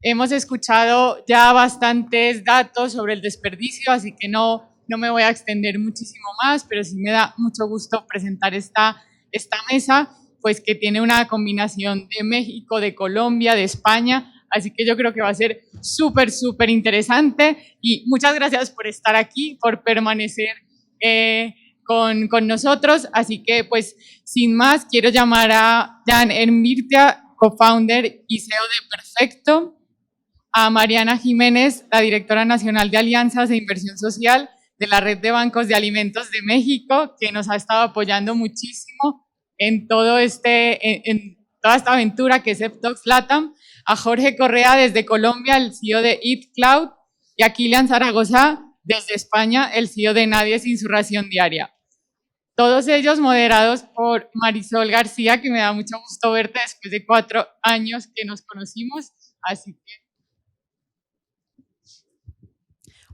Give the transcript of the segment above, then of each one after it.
Hemos escuchado ya bastantes datos sobre el desperdicio, así que no me voy a extender muchísimo más, pero sí me da mucho gusto presentar esta mesa, pues que tiene una combinación de México, de Colombia, de España, así que yo creo que va a ser súper interesante y muchas gracias por estar aquí, por permanecer con nosotros, así que pues sin más quiero llamar a Jan Envirtia, co-founder y CEO de Perfecto, a Mariana Jiménez, la directora nacional de Alianzas de Inversión Social de la Red de Bancos de Alimentos de México, que nos ha estado apoyando muchísimo en toda esta aventura que es EPTOX LATAM, a Jorge Correa desde Colombia, el CEO de Eat Cloud, y a Kilian Zaragoza desde España, el CEO de Nadie Sin Su Ración Diaria. Todos ellos moderados por Marisol García, que me da mucho gusto verte después de 4 años que nos conocimos, así que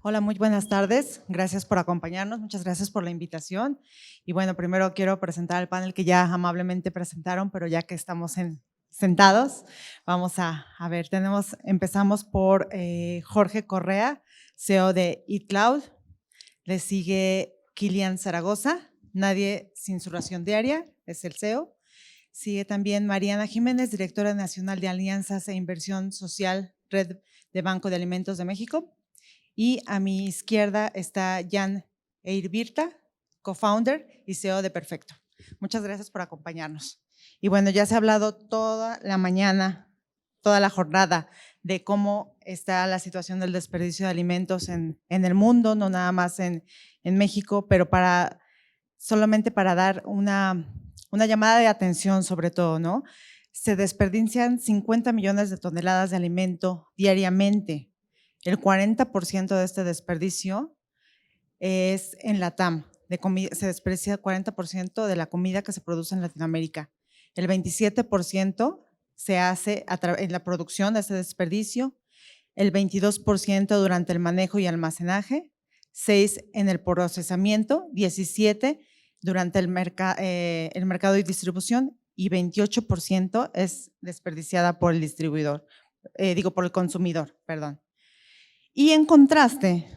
hola, muy buenas tardes. Gracias por acompañarnos. Muchas gracias por la invitación. Y bueno, primero quiero presentar el panel que ya amablemente presentaron, pero ya que estamos sentados, vamos a ver. Empezamos por Jorge Correa, CEO de Eat Cloud. Le sigue Kilian Zaragoza, Nadie Sin Su Ración Diaria, es el CEO. Sigue también Mariana Jiménez, directora nacional de Alianzas e Inversión Social, Red de Banco de Alimentos de México. Y a mi izquierda está Jan Envirtia, co-founder y CEO de Perfecto. Muchas gracias por acompañarnos. Y bueno, ya se ha hablado toda la mañana, toda la jornada, de cómo está la situación del desperdicio de alimentos en el mundo, no nada más en México, pero solamente para dar una llamada de atención sobre todo, ¿no? Se desperdician 50 millones de toneladas de alimento diariamente. El 40% de este desperdicio es en LATAM, se desperdicia el 40% de la comida que se produce en Latinoamérica. El 27% se hace en la producción de ese desperdicio, el 22% durante el manejo y almacenaje, 6% en el procesamiento, 17% durante el mercado y distribución y 28% es desperdiciada por el distribuidor, por el consumidor, perdón. Y en contraste,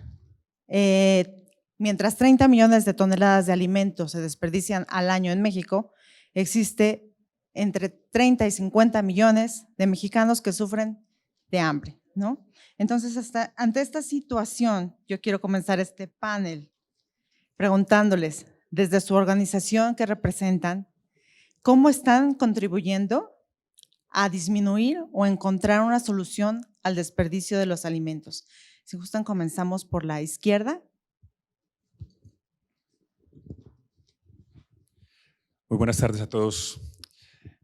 mientras 30 millones de toneladas de alimentos se desperdician al año en México, existe entre 30 y 50 millones de mexicanos que sufren de hambre, ¿no? Entonces, ante esta situación, yo quiero comenzar este panel preguntándoles, desde su organización que representan, ¿cómo están contribuyendo a disminuir o encontrar una solución al desperdicio de los alimentos? Si gustan, comenzamos por la izquierda. Muy buenas tardes a todos.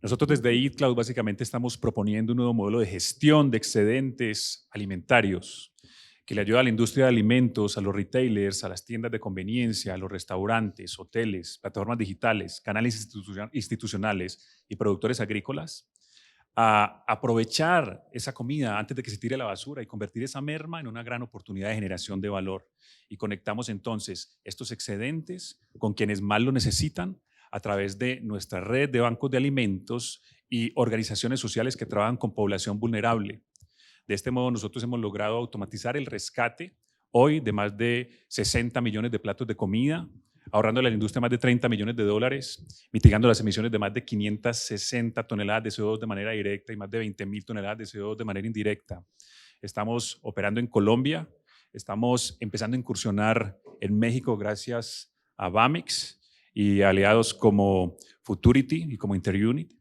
Nosotros desde Eat Cloud básicamente estamos proponiendo un nuevo modelo de gestión de excedentes alimentarios que le ayuda a la industria de alimentos, a los retailers, a las tiendas de conveniencia, a los restaurantes, hoteles, plataformas digitales, canales institucionales y productores agrícolas a aprovechar esa comida antes de que se tire a la basura y convertir esa merma en una gran oportunidad de generación de valor. Y conectamos entonces estos excedentes con quienes más lo necesitan a través de nuestra red de bancos de alimentos y organizaciones sociales que trabajan con población vulnerable. De este modo, nosotros hemos logrado automatizar el rescate hoy de más de 60 millones de platos de comida, ahorrándole a la industria más de 30 millones de dólares, mitigando las emisiones de más de 560 toneladas de CO2 de manera directa y más de 20.000 toneladas de CO2 de manera indirecta. Estamos operando en Colombia, estamos empezando a incursionar en México gracias a Bamex y aliados como Futurity y como Interunit,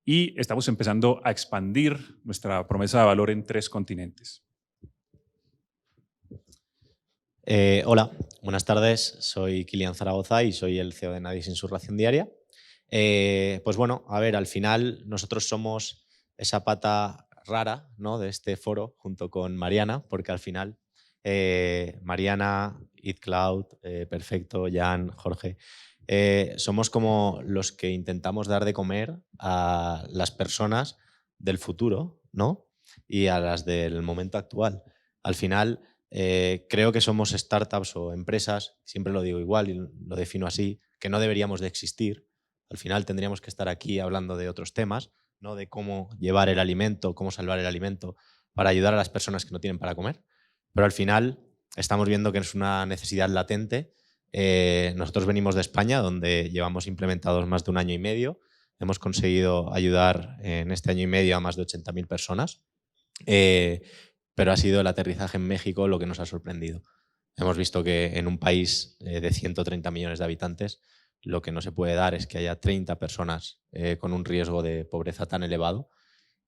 y estamos empezando a expandir nuestra promesa de valor en 3 continentes. Hola, buenas tardes. Soy Kilian Zaragoza y soy el CEO de Nadie Sin Su Ración Diaria. Pues bueno, a ver, al final nosotros somos esa pata rara, ¿no?, de este foro junto con Mariana, porque al final Mariana, Eat Cloud, Perfecto, Jan, Jorge, somos como los que intentamos dar de comer a las personas del futuro, ¿no?, y a las del momento actual. Al final creo que somos startups o empresas, siempre lo digo igual y lo defino así, que no deberíamos de existir. Al final tendríamos que estar aquí hablando de otros temas, no de cómo llevar el alimento, cómo salvar el alimento, para ayudar a las personas que no tienen para comer, pero al final estamos viendo que es una necesidad latente. Nosotros venimos de España, donde llevamos implementados más de 1 año y medio. Hemos conseguido ayudar en este año y medio a más de 80.000 personas, pero ha sido el aterrizaje en México lo que nos ha sorprendido. Hemos visto que en un país de 130 millones de habitantes lo que no se puede dar es que haya 30 personas con un riesgo de pobreza tan elevado,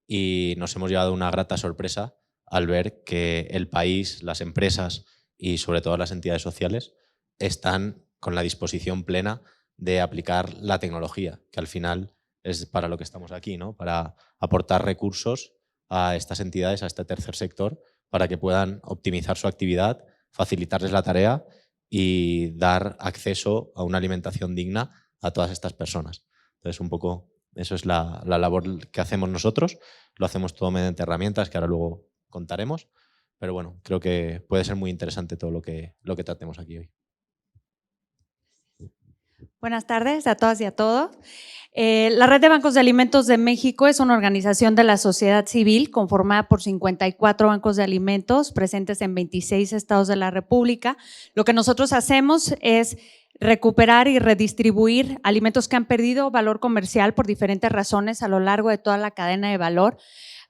y nos hemos llevado una grata sorpresa al ver que el país, las empresas y sobre todo las entidades sociales están con la disposición plena de aplicar la tecnología, que al final es para lo que estamos aquí, ¿no? Para aportar recursos a estas entidades, a este tercer sector, para que puedan optimizar su actividad, facilitarles la tarea y dar acceso a una alimentación digna a todas estas personas. Entonces, un poco eso es la labor que hacemos nosotros. Lo hacemos todo mediante herramientas que ahora luego contaremos, pero bueno, creo que puede ser muy interesante todo lo que tratemos aquí hoy. Buenas tardes a todas y a todos. La Red de Bancos de Alimentos de México es una organización de la sociedad civil conformada por 54 bancos de alimentos presentes en 26 estados de la República. Lo que nosotros hacemos es recuperar y redistribuir alimentos que han perdido valor comercial por diferentes razones a lo largo de toda la cadena de valor,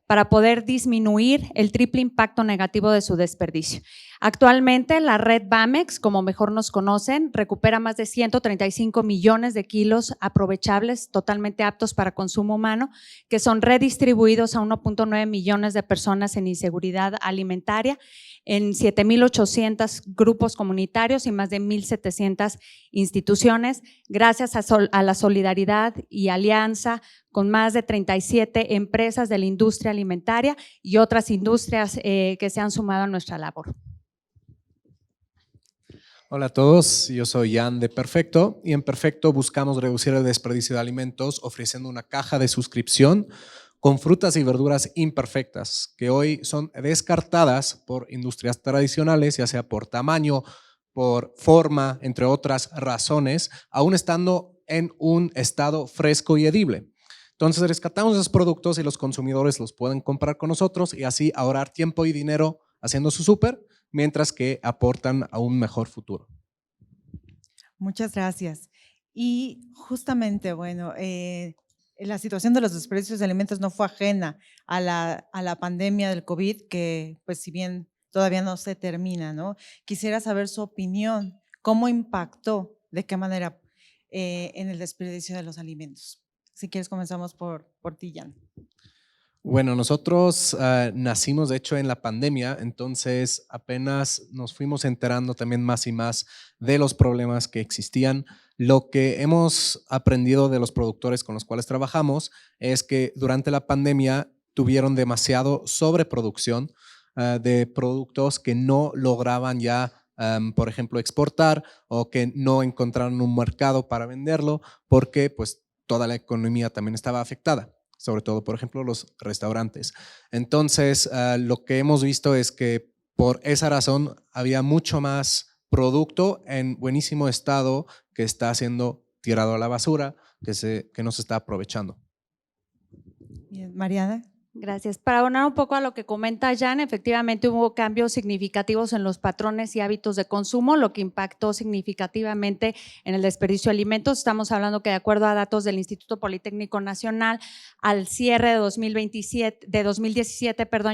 para poder disminuir el triple impacto negativo de su desperdicio. Actualmente, la red BAMEX, como mejor nos conocen, recupera más de 135 millones de kilos aprovechables, totalmente aptos para consumo humano, que son redistribuidos a 1.9 millones de personas en inseguridad alimentaria, en 7.800 grupos comunitarios y más de 1.700 instituciones, gracias a la solidaridad y alianza con más de 37 empresas de la industria alimentaria y otras industrias que se han sumado a nuestra labor. Hola a todos, yo soy Jan de Perfecto y en Perfecto buscamos reducir el desperdicio de alimentos ofreciendo una caja de suscripción con frutas y verduras imperfectas que hoy son descartadas por industrias tradicionales, ya sea por tamaño, por forma, entre otras razones, aún estando en un estado fresco y edible. Entonces rescatamos esos productos y los consumidores los pueden comprar con nosotros y así ahorrar tiempo y dinero haciendo su súper, mientras que aportan a un mejor futuro. Muchas gracias. Y justamente, bueno, la situación de los desperdicios de alimentos no fue ajena a la pandemia del COVID, que pues si bien todavía no se termina, ¿no? Quisiera saber su opinión, ¿cómo impactó, de qué manera en el desperdicio de los alimentos? Si quieres comenzamos por ti, Jan. Bueno, nosotros nacimos de hecho en la pandemia, entonces apenas nos fuimos enterando también más y más de los problemas que existían. Lo que hemos aprendido de los productores con los cuales trabajamos es que durante la pandemia tuvieron demasiado sobreproducción de productos que no lograban ya, por ejemplo, exportar o que no encontraron un mercado para venderlo porque pues toda la economía también estaba afectada. Sobre todo, por ejemplo, los restaurantes. Entonces, lo que hemos visto es que por esa razón había mucho más producto en buenísimo estado que está siendo tirado a la basura, que no se está aprovechando. Bien, Mariana. Gracias. Para abonar un poco a lo que comenta Jan, efectivamente hubo cambios significativos en los patrones y hábitos de consumo, lo que impactó significativamente en el desperdicio de alimentos. Estamos hablando que de acuerdo a datos del Instituto Politécnico Nacional, al cierre de 2017,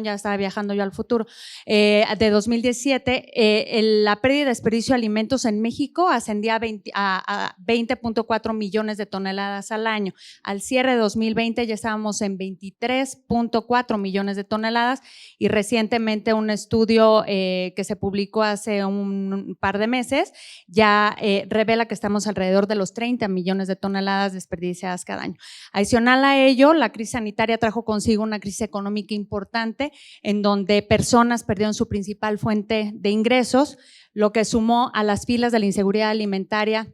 ya estaba viajando yo al futuro, de 2017, la pérdida y desperdicio de alimentos en México ascendía a 20.4 millones de toneladas al año. Al cierre de 2020 ya estábamos en 23.4 millones de toneladas y recientemente un estudio que se publicó hace un par de meses ya revela que estamos alrededor de los 30 millones de toneladas desperdiciadas cada año. Adicional a ello, la crisis sanitaria trajo consigo una crisis económica importante en donde personas perdieron su principal fuente de ingresos, lo que sumó a las filas de la inseguridad alimentaria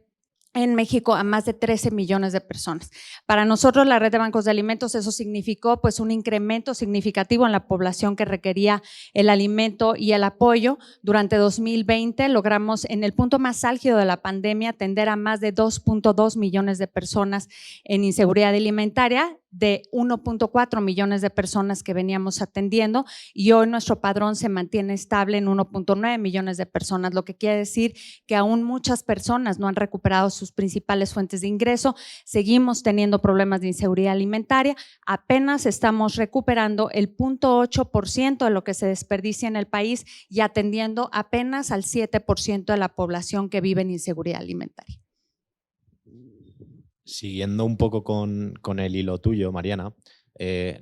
en México a más de 13 millones de personas. Para nosotros, la red de bancos de alimentos, eso significó pues un incremento significativo en la población que requería el alimento y el apoyo. Durante 2020 logramos en el punto más álgido de la pandemia atender a más de 2.2 millones de personas en inseguridad alimentaria de 1.4 millones de personas que veníamos atendiendo y hoy nuestro padrón se mantiene estable en 1.9 millones de personas, lo que quiere decir que aún muchas personas no han recuperado sus principales fuentes de ingreso, seguimos teniendo problemas de inseguridad alimentaria, apenas estamos recuperando el 0.8% de lo que se desperdicia en el país y atendiendo apenas al 7% de la población que vive en inseguridad alimentaria. Siguiendo un poco con el hilo tuyo, Mariana,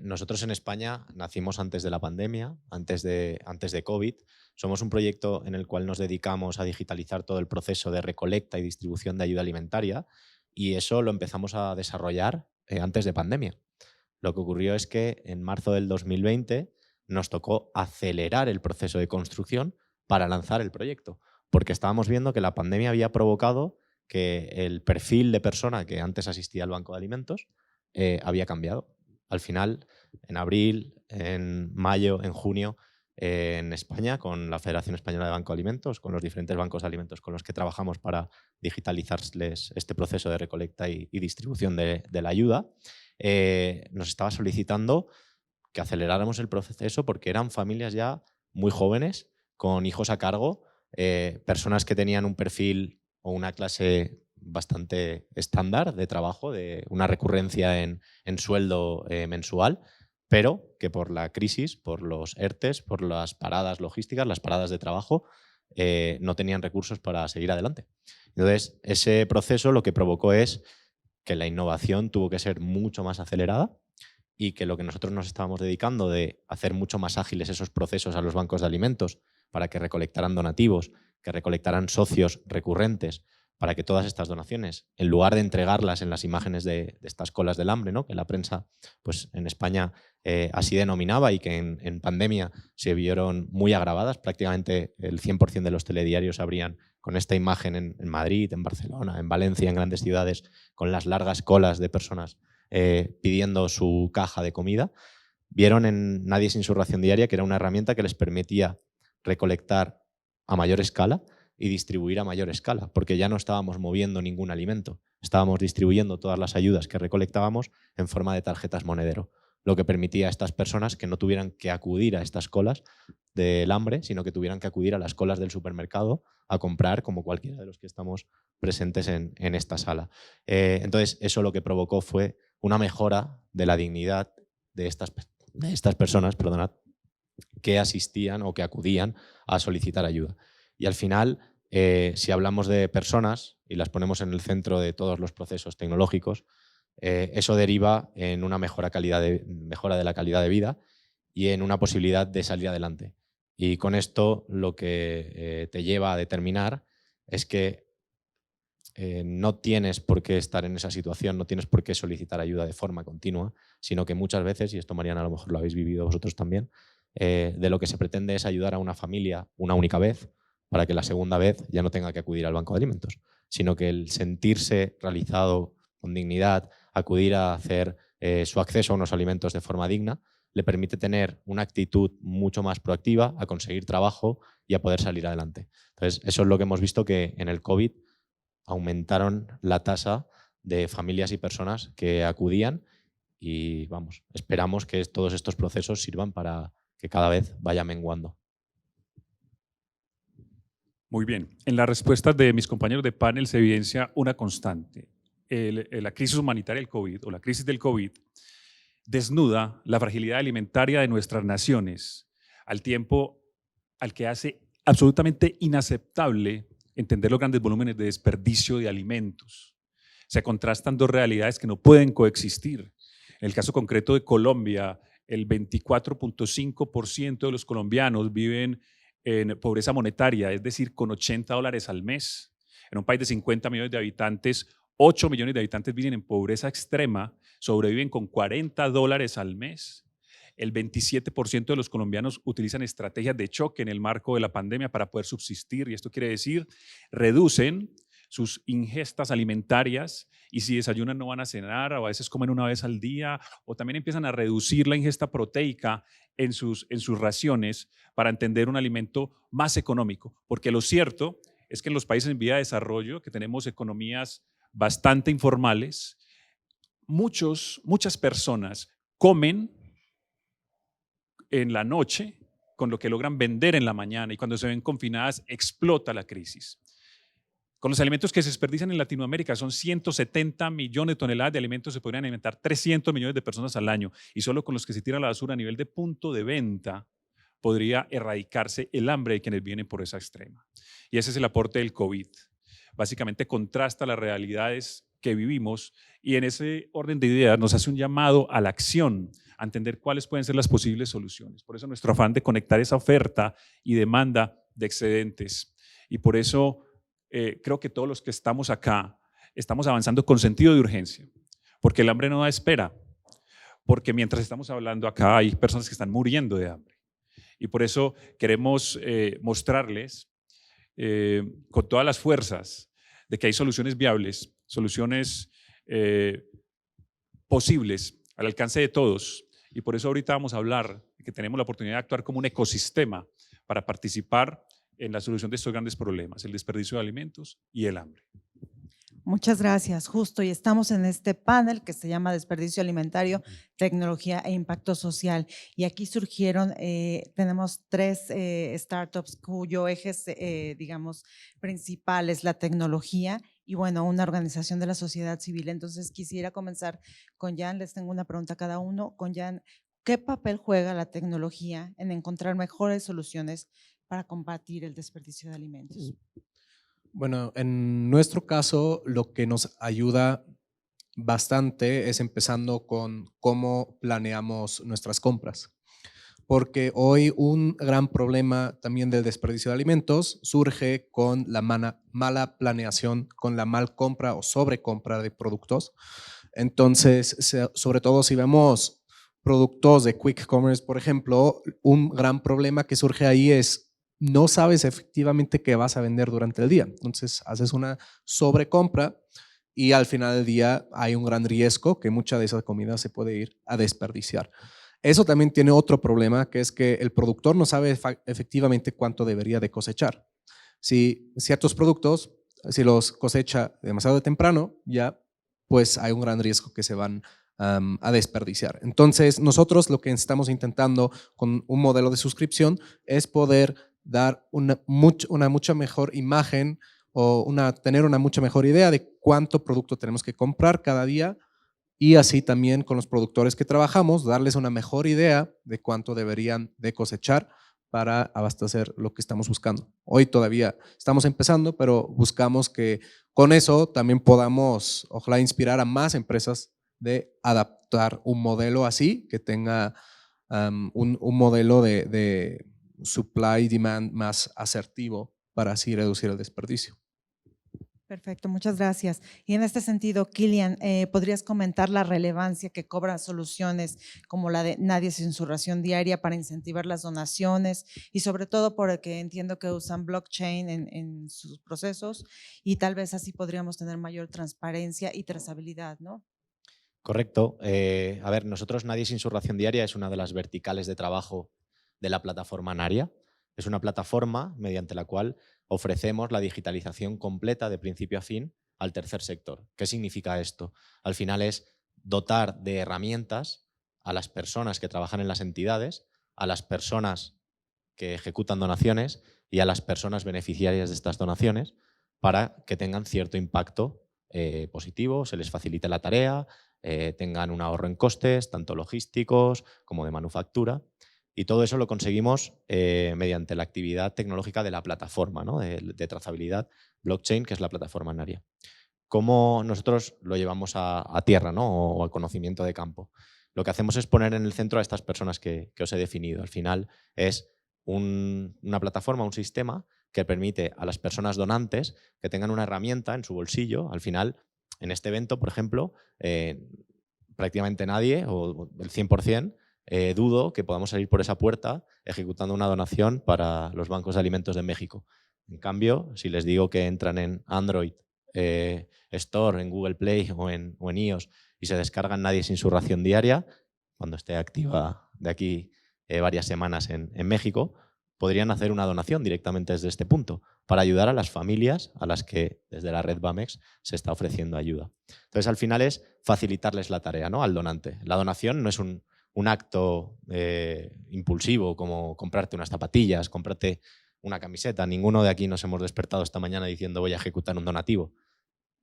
nosotros en España nacimos antes de la pandemia, antes de COVID. Somos un proyecto en el cual nos dedicamos a digitalizar todo el proceso de recolecta y distribución de ayuda alimentaria y eso lo empezamos a desarrollar antes de pandemia. Lo que ocurrió es que en marzo del 2020 nos tocó acelerar el proceso de construcción para lanzar el proyecto, porque estábamos viendo que la pandemia había provocado que el perfil de persona que antes asistía al banco de alimentos había cambiado. Al final, en abril, en mayo, en junio, en España, con la Federación Española de Banco de Alimentos, con los diferentes bancos de alimentos con los que trabajamos para digitalizarles este proceso de recolecta y distribución de la ayuda, nos estaba solicitando que aceleráramos el proceso porque eran familias ya muy jóvenes, con hijos a cargo, personas que tenían un perfil o una clase bastante estándar de trabajo, de una recurrencia en sueldo mensual, pero que por la crisis, por los ERTES, por las paradas logísticas, las paradas de trabajo, no tenían recursos para seguir adelante. Entonces, ese proceso lo que provocó es que la innovación tuvo que ser mucho más acelerada y que lo que nosotros nos estábamos dedicando de hacer mucho más ágiles esos procesos a los bancos de alimentos para que recolectaran donativos, que recolectaran socios recurrentes, para que todas estas donaciones, en lugar de entregarlas en las imágenes de estas colas del hambre, ¿no?, que la prensa pues, en España así denominaba y que en pandemia se vieron muy agravadas, prácticamente el 100% de los telediarios abrían con esta imagen en Madrid, en Barcelona, en Valencia, en grandes ciudades, con las largas colas de personas pidiendo su caja de comida, vieron en Nadie sin su ración diaria que era una herramienta que les permitía recolectar a mayor escala y distribuir a mayor escala, porque ya no estábamos moviendo ningún alimento, estábamos distribuyendo todas las ayudas que recolectábamos en forma de tarjetas monedero, lo que permitía a estas personas que no tuvieran que acudir a estas colas del hambre, sino que tuvieran que acudir a las colas del supermercado a comprar, como cualquiera de los que estamos presentes en esta sala. Entonces, eso lo que provocó fue una mejora de la dignidad de estas personas, perdonad, que asistían o que acudían a solicitar ayuda. Y al final, si hablamos de personas y las ponemos en el centro de todos los procesos tecnológicos, eso deriva en una mejora de la calidad de vida y en una posibilidad de salir adelante. Y con esto lo que te lleva a determinar es que no tienes por qué estar en esa situación, no tienes por qué solicitar ayuda de forma continua, sino que muchas veces, y esto Mariana a lo mejor lo habéis vivido vosotros también, de lo que se pretende es ayudar a una familia una única vez para que la segunda vez ya no tenga que acudir al banco de alimentos, sino que el sentirse realizado con dignidad, acudir a hacer su acceso a unos alimentos de forma digna, le permite tener una actitud mucho más proactiva, a conseguir trabajo y a poder salir adelante. Entonces, eso es lo que hemos visto, que en el COVID aumentaron la tasa de familias y personas que acudían y vamos, esperamos que todos estos procesos sirvan para que cada vez vaya menguando. Muy bien. En las respuestas de mis compañeros de panel se evidencia una constante. La crisis humanitaria del COVID o la crisis del COVID desnuda la fragilidad alimentaria de nuestras naciones al tiempo al que hace absolutamente inaceptable entender los grandes volúmenes de desperdicio de alimentos. Se contrastan dos realidades que no pueden coexistir. En el caso concreto de Colombia, el 24.5% de los colombianos viven en pobreza monetaria, es decir, con $80 al mes. En un país de 50 millones de habitantes, 8 millones de habitantes viven en pobreza extrema, sobreviven con $40 al mes. El 27% de los colombianos utilizan estrategias de choque en el marco de la pandemia para poder subsistir, y esto quiere decir, reducen sus ingestas alimentarias y si desayunan no van a cenar, o a veces comen una vez al día, o también empiezan a reducir la ingesta proteica en sus raciones para entender un alimento más económico, porque lo cierto es que en los países en vía de desarrollo, que tenemos economías bastante informales, muchas personas comen en la noche con lo que logran vender en la mañana y cuando se ven confinadas explota la crisis. Con los alimentos que se desperdician en Latinoamérica son 170 millones de toneladas de alimentos, se podrían alimentar 300 millones de personas al año y solo con los que se tira la basura a nivel de punto de venta podría erradicarse el hambre de quienes vienen por esa extrema. Y ese es el aporte del COVID. Básicamente contrasta las realidades que vivimos y en ese orden de ideas nos hace un llamado a la acción, a entender cuáles pueden ser las posibles soluciones. Por eso nuestro afán de conectar esa oferta y demanda de excedentes. Y por eso creo que todos los que estamos acá estamos avanzando con sentido de urgencia, porque el hambre no da espera, porque mientras estamos hablando acá hay personas que están muriendo de hambre. Y por eso queremos mostrarles con todas las fuerzas de que hay soluciones viables, soluciones posibles al alcance de todos. Y por eso ahorita vamos a hablar de que tenemos la oportunidad de actuar como un ecosistema para participar en la solución de estos grandes problemas, el desperdicio de alimentos y el hambre. Muchas gracias, justo, y estamos en este panel que se llama Desperdicio Alimentario, Tecnología e Impacto Social. Y aquí surgieron, tenemos 3 startups cuyo eje, digamos, principal es la tecnología y bueno, una organización de la sociedad civil. Entonces quisiera comenzar con Jan, les tengo una pregunta a cada uno. Con Jan, ¿qué papel juega la tecnología en encontrar mejores soluciones para combatir el desperdicio de alimentos? Bueno, en nuestro caso, lo que nos ayuda bastante es empezando con cómo planeamos nuestras compras. Porque hoy un gran problema también del desperdicio de alimentos surge con la mala planeación, con la mal compra o sobrecompra de productos. Entonces, sobre todo si vemos productos de quick commerce, por ejemplo, un gran problema que surge ahí es no sabes efectivamente qué vas a vender durante el día. Entonces, haces una sobrecompra y al final del día hay un gran riesgo que mucha de esa comida se puede ir a desperdiciar. Eso también tiene otro problema, que es que el productor no sabe efectivamente cuánto debería de cosechar. Si ciertos productos, si los cosecha demasiado temprano, ya pues hay un gran riesgo que se van a desperdiciar. Entonces, nosotros lo que estamos intentando con un modelo de suscripción es poder dar una mucha mejor imagen o tener una mucha mejor idea de cuánto producto tenemos que comprar cada día y así también con los productores que trabajamos, darles una mejor idea de cuánto deberían de cosechar para abastecer lo que estamos buscando. Hoy todavía estamos empezando, pero buscamos que con eso también podamos, ojalá, inspirar a más empresas de adaptar un modelo así, que tenga un modelo de supply demand más asertivo para así reducir el desperdicio. Perfecto, muchas gracias. Y en este sentido, Kilian, ¿podrías comentar la relevancia que cobran soluciones como la de Nadie sin su ración diaria para incentivar las donaciones y sobre todo porque entiendo que usan blockchain en sus procesos y tal vez así podríamos tener mayor transparencia y trazabilidad, ¿no? Correcto. A ver, nosotros Nadie sin su ración diaria es una de las verticales de trabajo de la plataforma Naria. Es una plataforma mediante la cual ofrecemos la digitalización completa de principio a fin al tercer sector. ¿Qué significa esto? Al final es dotar de herramientas a las personas que trabajan en las entidades, a las personas que ejecutan donaciones y a las personas beneficiarias de estas donaciones para que tengan cierto impacto positivo, se les facilite la tarea, tengan un ahorro en costes, tanto logísticos como de manufactura. Y todo eso lo conseguimos mediante la actividad tecnológica de la plataforma, ¿no? de trazabilidad blockchain, que es la plataforma Naria. ¿Cómo nosotros lo llevamos a tierra, ¿no? o al conocimiento de campo? Lo que hacemos es poner en el centro a estas personas que os he definido. Al final es una plataforma, un sistema que permite a las personas donantes que tengan una herramienta en su bolsillo. Al final, en este evento, por ejemplo, prácticamente nadie, o el 100%, dudo que podamos salir por esa puerta ejecutando una donación para los bancos de alimentos de México. En cambio, si les digo que entran en Android Store, en Google Play o en iOS y se descargan Nadie sin su ración diaria, cuando esté activa de aquí varias semanas en México, podrían hacer una donación directamente desde este punto para ayudar a las familias a las que desde la red BAMEX se está ofreciendo ayuda. Entonces, al final es facilitarles la tarea, ¿no?, al donante. La donación no es un acto impulsivo como comprarte unas zapatillas, comprarte una camiseta. Ninguno de aquí nos hemos despertado esta mañana diciendo voy a ejecutar un donativo.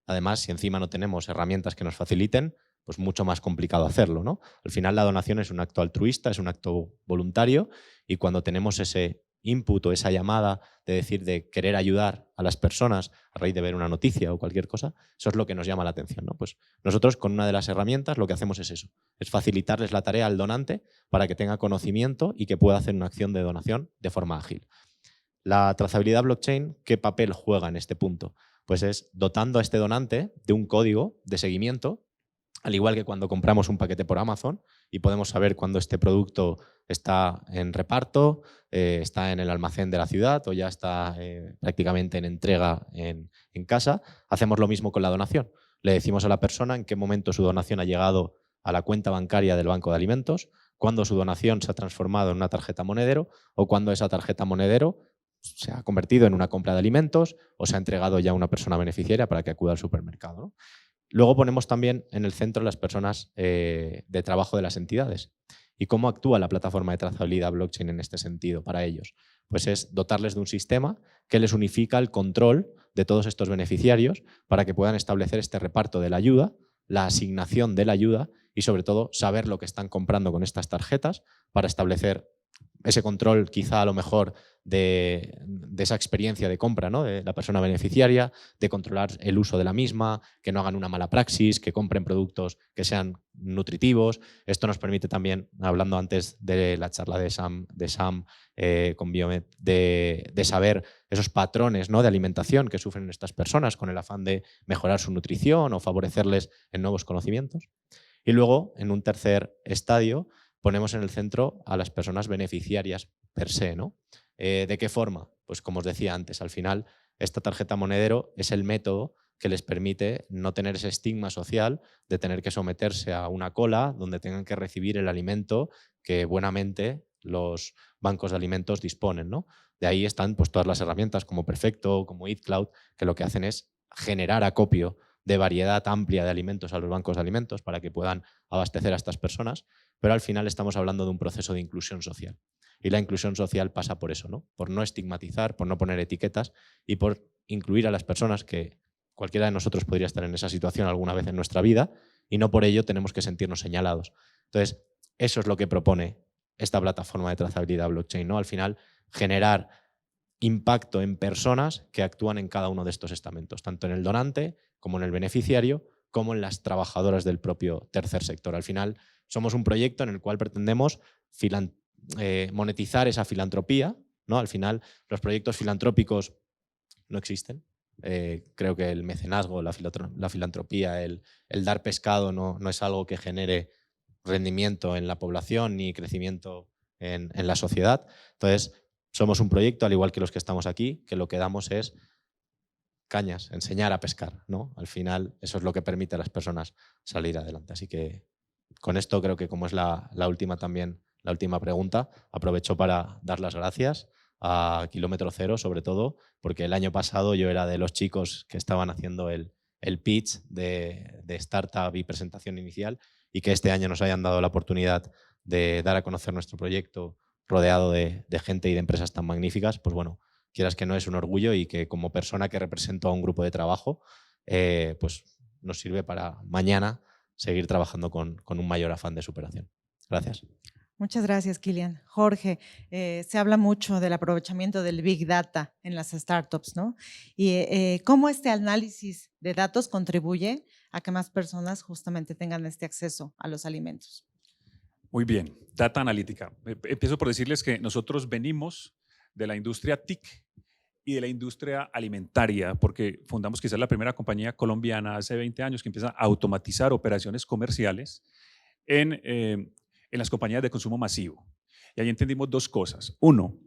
Además, si encima no tenemos herramientas que nos faciliten, pues mucho más complicado hacerlo, ¿no? Al final la donación es un acto altruista, es un acto voluntario, y cuando tenemos ese input o esa llamada de decir, de querer ayudar a las personas a raíz de ver una noticia o cualquier cosa, eso es lo que nos llama la atención, ¿no? Pues nosotros con una de las herramientas lo que hacemos es eso, es facilitarles la tarea al donante para que tenga conocimiento y que pueda hacer una acción de donación de forma ágil. La trazabilidad blockchain, ¿qué papel juega en este punto? Pues es dotando a este donante de un código de seguimiento, al igual que cuando compramos un paquete por Amazon y podemos saber cuándo este producto está en reparto, está en el almacén de la ciudad o ya está prácticamente en entrega en casa. Hacemos lo mismo con la donación. Le decimos a la persona en qué momento su donación ha llegado a la cuenta bancaria del Banco de Alimentos, cuándo su donación se ha transformado en una tarjeta monedero o cuándo esa tarjeta monedero se ha convertido en una compra de alimentos o se ha entregado ya a una persona beneficiaria para que acuda al supermercado, ¿no? Luego ponemos también en el centro las personas de trabajo de las entidades. ¿Y cómo actúa la plataforma de trazabilidad blockchain en este sentido para ellos? Pues es dotarles de un sistema que les unifica el control de todos estos beneficiarios para que puedan establecer este reparto de la ayuda, la asignación de la ayuda y sobre todo saber lo que están comprando con estas tarjetas para establecer ese control quizá a lo mejor de esa experiencia de compra, ¿no?, de la persona beneficiaria, de controlar el uso de la misma, que no hagan una mala praxis, que compren productos que sean nutritivos. Esto nos permite también, hablando antes de la charla de Sam con Biomed, de saber esos patrones, ¿no?, de alimentación que sufren estas personas con el afán de mejorar su nutrición o favorecerles en nuevos conocimientos. Y luego, en un tercer estadio, ponemos en el centro a las personas beneficiarias per se, ¿no? ¿De qué forma? Pues como os decía antes, al final esta tarjeta monedero es el método que les permite no tener ese estigma social de tener que someterse a una cola donde tengan que recibir el alimento que buenamente los bancos de alimentos disponen, ¿no? De ahí están pues todas las herramientas como Perfecto, como EatCloud, que lo que hacen es generar acopio de variedad amplia de alimentos a los bancos de alimentos para que puedan abastecer a estas personas, pero al final estamos hablando de un proceso de inclusión social. Y la inclusión social pasa por eso, ¿no? Por no estigmatizar, por no poner etiquetas y por incluir a las personas, que cualquiera de nosotros podría estar en esa situación alguna vez en nuestra vida, y no por ello tenemos que sentirnos señalados. Entonces, eso es lo que propone esta plataforma de trazabilidad blockchain, ¿no? Al final, generar impacto en personas que actúan en cada uno de estos estamentos, tanto en el donante como en el beneficiario, como en las trabajadoras del propio tercer sector. Al final, somos un proyecto en el cual pretendemos monetizar esa filantropía, ¿no? Al final, los proyectos filantrópicos no existen. Creo que el mecenazgo, la filantropía, el dar pescado no es algo que genere rendimiento en la población ni crecimiento en la sociedad. Entonces, somos un proyecto, al igual que los que estamos aquí, que lo que damos es cañas, enseñar a pescar, ¿no? Al final, eso es lo que permite a las personas salir adelante. Así que con esto creo que, como es la última pregunta, aprovecho para dar las gracias a Kilómetro Cero, sobre todo, porque el año pasado yo era de los chicos que estaban haciendo el pitch de startup y presentación inicial, y que este año nos hayan dado la oportunidad de dar a conocer nuestro proyecto rodeado de gente y de empresas tan magníficas, pues bueno, quieras que no, es un orgullo, y que como persona que represento a un grupo de trabajo, pues nos sirve para mañana seguir trabajando con un mayor afán de superación. Gracias. Muchas gracias, Kilian. Jorge, se habla mucho del aprovechamiento del Big Data en las startups, ¿no? Y cómo este análisis de datos contribuye a que más personas justamente tengan este acceso a los alimentos. Muy bien, data analítica. Empiezo por decirles que nosotros venimos de la industria TIC y de la industria alimentaria, porque fundamos quizás la primera compañía colombiana hace 20 años que empieza a automatizar operaciones comerciales en las compañías de consumo masivo. Y ahí entendimos dos cosas. Uno,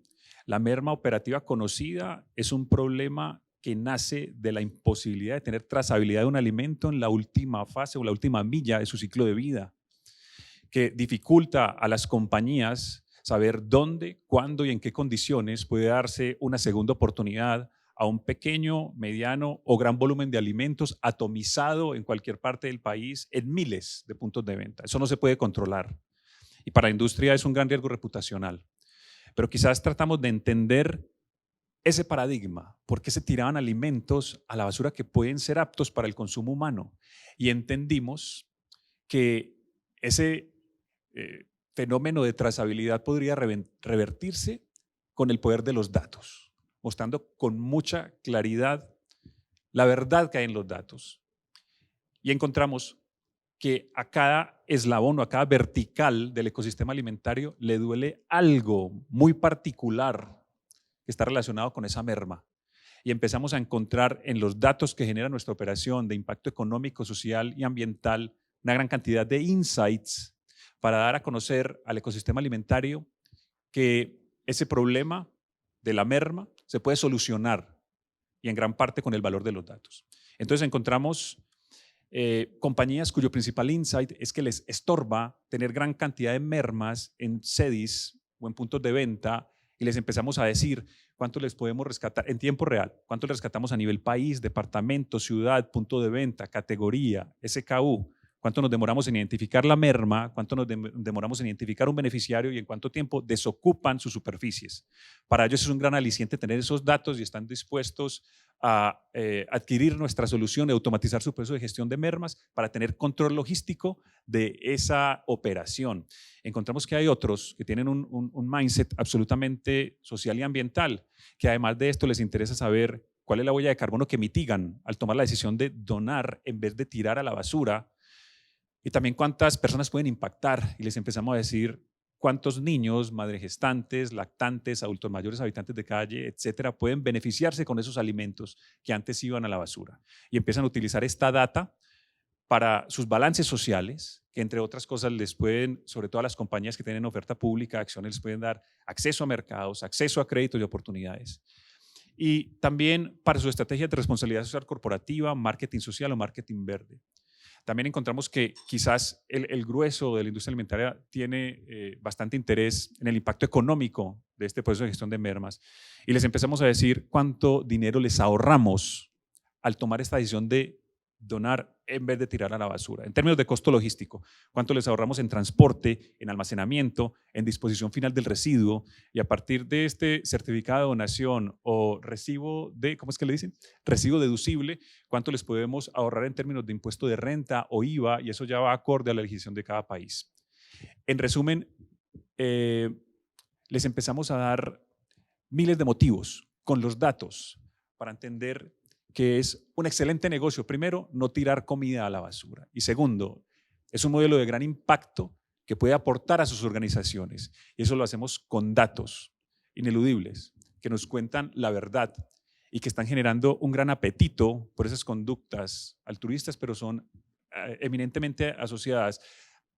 la merma operativa conocida es un problema que nace de la imposibilidad de tener trazabilidad de un alimento en la última fase o la última milla de su ciclo de vida, que dificulta a las compañías saber dónde, cuándo y en qué condiciones puede darse una segunda oportunidad a un pequeño, mediano o gran volumen de alimentos atomizado en cualquier parte del país en miles de puntos de venta. Eso no se puede controlar y para la industria es un gran riesgo reputacional. Pero quizás tratamos de entender ese paradigma, por qué se tiraban alimentos a la basura que pueden ser aptos para el consumo humano, y entendimos que ese fenómeno de trazabilidad podría revertirse con el poder de los datos, mostrando con mucha claridad la verdad que hay en los datos. Y encontramos que a cada eslabón o a cada vertical del ecosistema alimentario le duele algo muy particular que está relacionado con esa merma. Y empezamos a encontrar en los datos que genera nuestra operación de impacto económico, social y ambiental una gran cantidad de insights para dar a conocer al ecosistema alimentario que ese problema de la merma se puede solucionar y en gran parte con el valor de los datos. Entonces encontramos compañías cuyo principal insight es que les estorba tener gran cantidad de mermas en sedis o en puntos de venta, y les empezamos a decir cuánto les podemos rescatar en tiempo real, cuánto les rescatamos a nivel país, departamento, ciudad, punto de venta, categoría, SKU, cuánto nos demoramos en identificar la merma, cuánto nos demoramos en identificar un beneficiario y en cuánto tiempo desocupan sus superficies. Para ellos es un gran aliciente tener esos datos y están dispuestos a adquirir nuestra solución y automatizar su proceso de gestión de mermas para tener control logístico de esa operación. Encontramos que hay otros que tienen un mindset absolutamente social y ambiental, que además de esto les interesa saber cuál es la huella de carbono que mitigan al tomar la decisión de donar en vez de tirar a la basura, y también cuántas personas pueden impactar, y les empezamos a decir cuántos niños, madres gestantes, lactantes, adultos mayores, habitantes de calle, etcétera, pueden beneficiarse con esos alimentos que antes iban a la basura. Y empiezan a utilizar esta data para sus balances sociales, que entre otras cosas les pueden, sobre todo a las compañías que tienen oferta pública, acciones, les pueden dar acceso a mercados, acceso a créditos y oportunidades. Y también para su estrategia de responsabilidad social corporativa, marketing social o marketing verde. También encontramos que quizás el grueso de la industria alimentaria tiene bastante interés en el impacto económico de este proceso de gestión de mermas, y les empezamos a decir cuánto dinero les ahorramos al tomar esta decisión de donar en vez de tirar a la basura. En términos de costo logístico, cuánto les ahorramos en transporte, en almacenamiento, en disposición final del residuo, y a partir de este certificado de donación o recibo de, ¿cómo es que le dicen? Recibo deducible, cuánto les podemos ahorrar en términos de impuesto de renta o IVA, y eso ya va acorde a la legislación de cada país. En resumen, les empezamos a dar miles de motivos con los datos para entender que es un excelente negocio. Primero, no tirar comida a la basura. Y segundo, es un modelo de gran impacto que puede aportar a sus organizaciones. Y eso lo hacemos con datos ineludibles que nos cuentan la verdad y que están generando un gran apetito por esas conductas altruistas, pero son eminentemente asociadas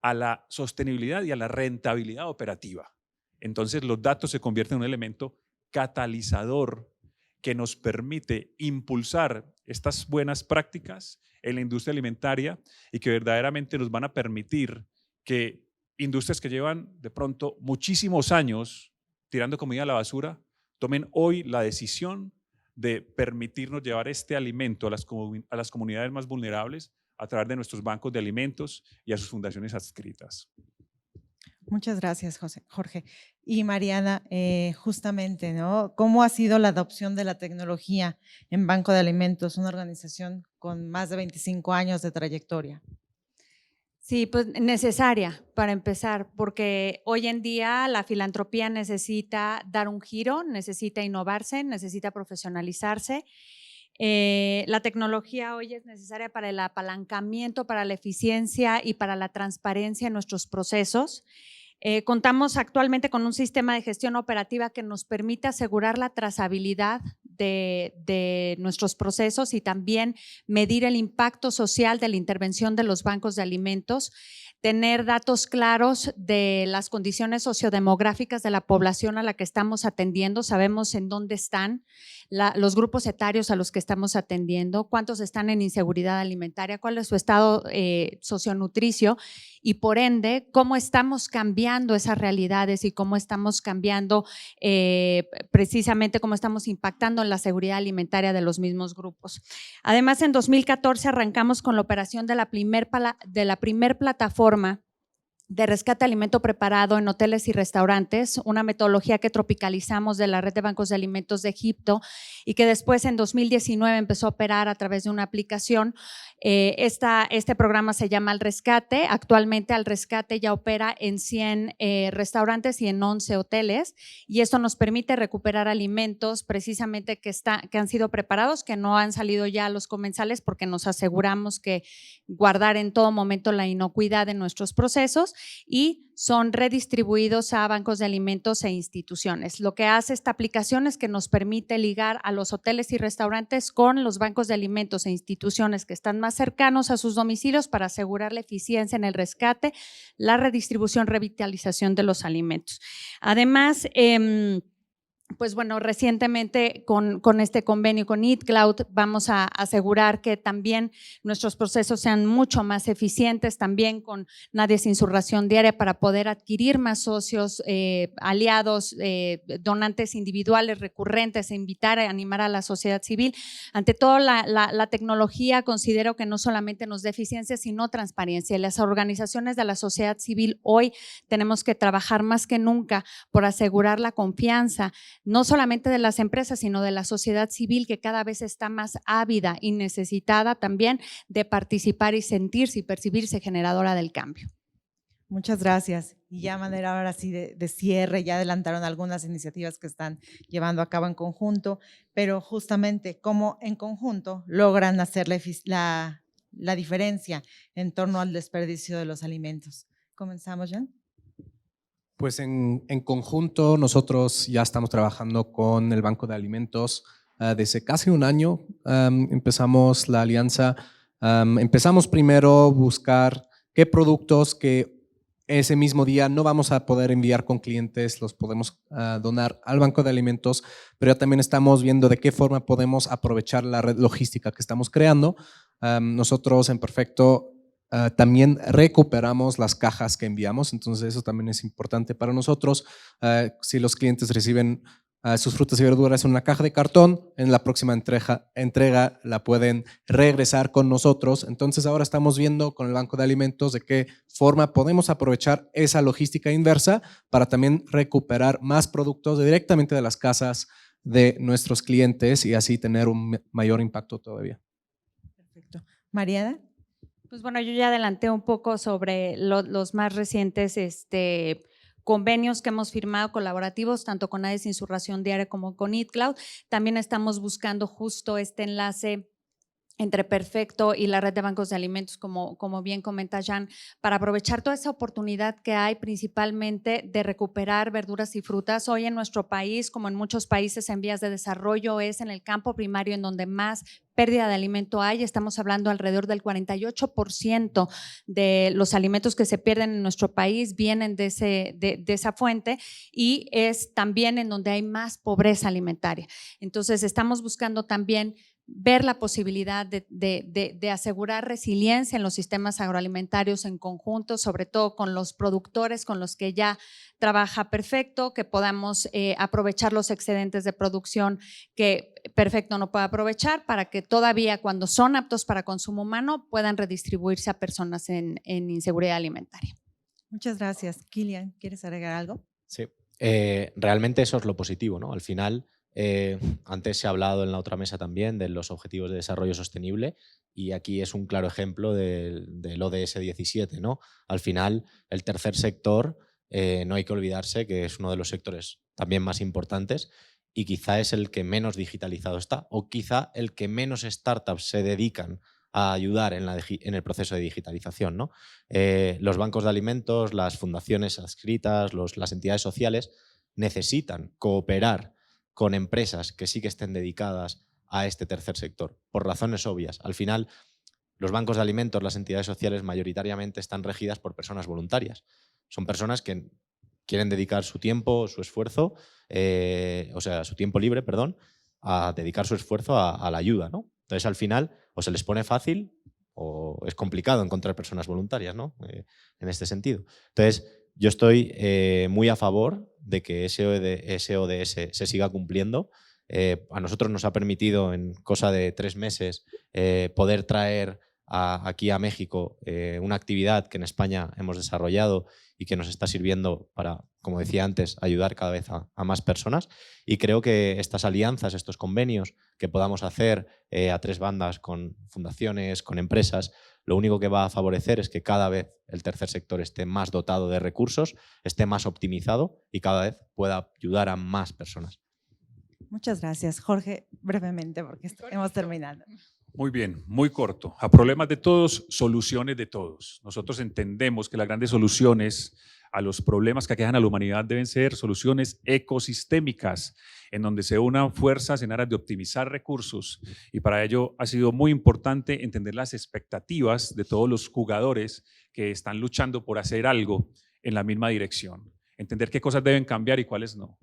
a la sostenibilidad y a la rentabilidad operativa. Entonces, los datos se convierten en un elemento catalizador que nos permite impulsar estas buenas prácticas en la industria alimentaria y que verdaderamente nos van a permitir que industrias que llevan de pronto muchísimos años tirando comida a la basura tomen hoy la decisión de permitirnos llevar este alimento a las comunidades más vulnerables a través de nuestros bancos de alimentos y a sus fundaciones adscritas. Muchas gracias, Jorge. Y Mariana, justamente, ¿no? ¿Cómo ha sido la adopción de la tecnología en Banco de Alimentos, una organización con más de 25 años de trayectoria? Sí, pues necesaria para empezar, porque hoy en día la filantropía necesita dar un giro, necesita innovarse, necesita profesionalizarse. La tecnología hoy es necesaria para el apalancamiento, para la eficiencia y para la transparencia en nuestros procesos. Contamos actualmente con un sistema de gestión operativa que nos permite asegurar la trazabilidad de nuestros procesos y también medir el impacto social de la intervención de los bancos de alimentos, tener datos claros de las condiciones sociodemográficas de la población a la que estamos atendiendo, sabemos en dónde están, los grupos etarios a los que estamos atendiendo, cuántos están en inseguridad alimentaria, cuál es su estado socionutricio y por ende cómo estamos cambiando esas realidades y cómo estamos cambiando precisamente cómo estamos impactando en la seguridad alimentaria de los mismos grupos. Además, en 2014 arrancamos con la operación de la primer plataforma de rescate de alimento preparado en hoteles y restaurantes, una metodología que tropicalizamos de la Red de Bancos de Alimentos de Egipto y que después en 2019 empezó a operar a través de una aplicación. Este programa se llama Al Rescate. Actualmente Al Rescate ya opera en 100 restaurantes y en 11 hoteles y esto nos permite recuperar alimentos precisamente que han sido preparados, que no han salido ya a los comensales porque nos aseguramos que guardar en todo momento la inocuidad de nuestros procesos y son redistribuidos a bancos de alimentos e instituciones. Lo que hace esta aplicación es que nos permite ligar a los hoteles y restaurantes con los bancos de alimentos e instituciones que están más cercanos a sus domicilios para asegurar la eficiencia en el rescate, la redistribución, revitalización de los alimentos. Además, pues bueno, recientemente con este convenio con Eat Cloud vamos a asegurar que también nuestros procesos sean mucho más eficientes, también con Nadie Sin Su Ración Diaria para poder adquirir más socios, aliados, donantes individuales recurrentes e invitar a animar a la sociedad civil. Ante todo, la tecnología considero que no solamente nos da eficiencia, sino transparencia. Y las organizaciones de la sociedad civil hoy tenemos que trabajar más que nunca por asegurar la confianza no solamente de las empresas, sino de la sociedad civil que cada vez está más ávida y necesitada también de participar y sentirse y percibirse generadora del cambio. Muchas gracias. Y ya a manera ahora sí de cierre, ya adelantaron algunas iniciativas que están llevando a cabo en conjunto, pero justamente cómo en conjunto logran hacer la diferencia en torno al desperdicio de los alimentos. ¿Comenzamos, Jan? Pues en conjunto nosotros ya estamos trabajando con el Banco de Alimentos desde casi un año. Empezamos la alianza, empezamos primero a buscar qué productos que ese mismo día no vamos a poder enviar con clientes, los podemos donar al Banco de Alimentos, pero ya también estamos viendo de qué forma podemos aprovechar la red logística que estamos creando. Nosotros en Perfecto también recuperamos las cajas que enviamos, entonces eso también es importante para nosotros. Si los clientes reciben sus frutas y verduras en una caja de cartón, en la próxima entrega la pueden regresar con nosotros. Entonces ahora estamos viendo con el Banco de Alimentos de qué forma podemos aprovechar esa logística inversa para también recuperar más productos directamente de las casas de nuestros clientes y así tener un mayor impacto todavía. Perfecto. Mariana. Pues bueno, yo ya adelanté un poco sobre los más recientes convenios que hemos firmado colaborativos, tanto con Nadie Sin Su Ración Diaria como con Eat Cloud. También estamos buscando justo este enlace entre Perfecto y la red de bancos de alimentos, como bien comenta Jan, para aprovechar toda esa oportunidad que hay principalmente de recuperar verduras y frutas. Hoy en nuestro país, como en muchos países en vías de desarrollo, es en el campo primario en donde más pérdida de alimento hay. Estamos hablando alrededor del 48% de los alimentos que se pierden en nuestro país vienen de esa fuente y es también en donde hay más pobreza alimentaria. Entonces estamos buscando también ver la posibilidad de asegurar resiliencia en los sistemas agroalimentarios en conjunto, sobre todo con los productores con los que ya trabaja Perfecto, que podamos aprovechar los excedentes de producción que Perfecto no puede aprovechar para que todavía cuando son aptos para consumo humano puedan redistribuirse a personas en inseguridad alimentaria. Muchas gracias. Kilian, ¿quieres agregar algo? Sí, realmente eso es lo positivo, ¿no? Al final, antes se ha hablado en la otra mesa también de los Objetivos de Desarrollo Sostenible y aquí es un claro ejemplo del ODS 17, ¿no? Al final, el tercer sector, no hay que olvidarse que es uno de los sectores también más importantes y quizá es el que menos digitalizado está o quizá el que menos startups se dedican a ayudar en el proceso de digitalización, ¿no? Los bancos de alimentos, las fundaciones adscritas, las entidades sociales necesitan cooperar con empresas que sí que estén dedicadas a este tercer sector, por razones obvias. Al final, los bancos de alimentos, las entidades sociales mayoritariamente están regidas por personas voluntarias. Son personas que quieren dedicar su tiempo, su esfuerzo, o sea, su tiempo libre, perdón, a dedicar su esfuerzo a la ayuda, ¿no? Entonces, al final, o se les pone fácil o es complicado encontrar personas voluntarias, ¿no? En este sentido. Entonces, yo estoy muy a favor de que ese ODS se siga cumpliendo. A nosotros nos ha permitido en cosa de 3 meses poder traer aquí a México una actividad que en España hemos desarrollado y que nos está sirviendo para, como decía antes, ayudar cada vez a más personas. Y creo que estas alianzas, estos convenios que podamos hacer a 3 bandas con fundaciones, con empresas, lo único que va a favorecer es que cada vez el tercer sector esté más dotado de recursos, esté más optimizado y cada vez pueda ayudar a más personas. Muchas gracias. Jorge, brevemente, porque hemos terminado. Muy bien, muy corto. A problemas de todos, soluciones de todos. Nosotros entendemos que las grandes soluciones a los problemas que aquejan a la humanidad deben ser soluciones ecosistémicas, en donde se unan fuerzas en aras de optimizar recursos. Y para ello ha sido muy importante entender las expectativas de todos los jugadores que están luchando por hacer algo en la misma dirección. Entender qué cosas deben cambiar y cuáles no.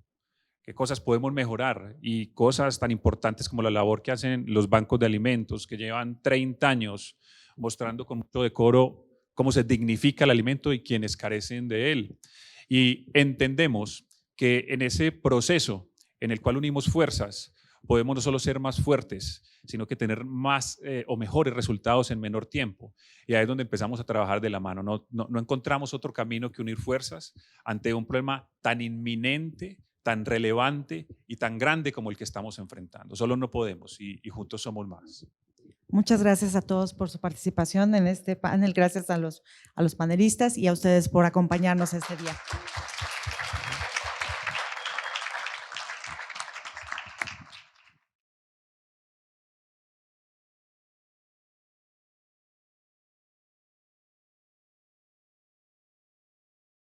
Qué cosas podemos mejorar y cosas tan importantes como la labor que hacen los bancos de alimentos, que llevan 30 años mostrando con mucho decoro cómo se dignifica el alimento y quienes carecen de él. Y entendemos que en ese proceso en el cual unimos fuerzas, podemos no solo ser más fuertes, sino que tener más o mejores resultados en menor tiempo. Y ahí es donde empezamos a trabajar de la mano. No encontramos otro camino que unir fuerzas ante un problema tan inminente, tan relevante y tan grande como el que estamos enfrentando. Solo no podemos y juntos somos más. Muchas gracias a todos por su participación en este panel, gracias a los panelistas y a ustedes por acompañarnos este día.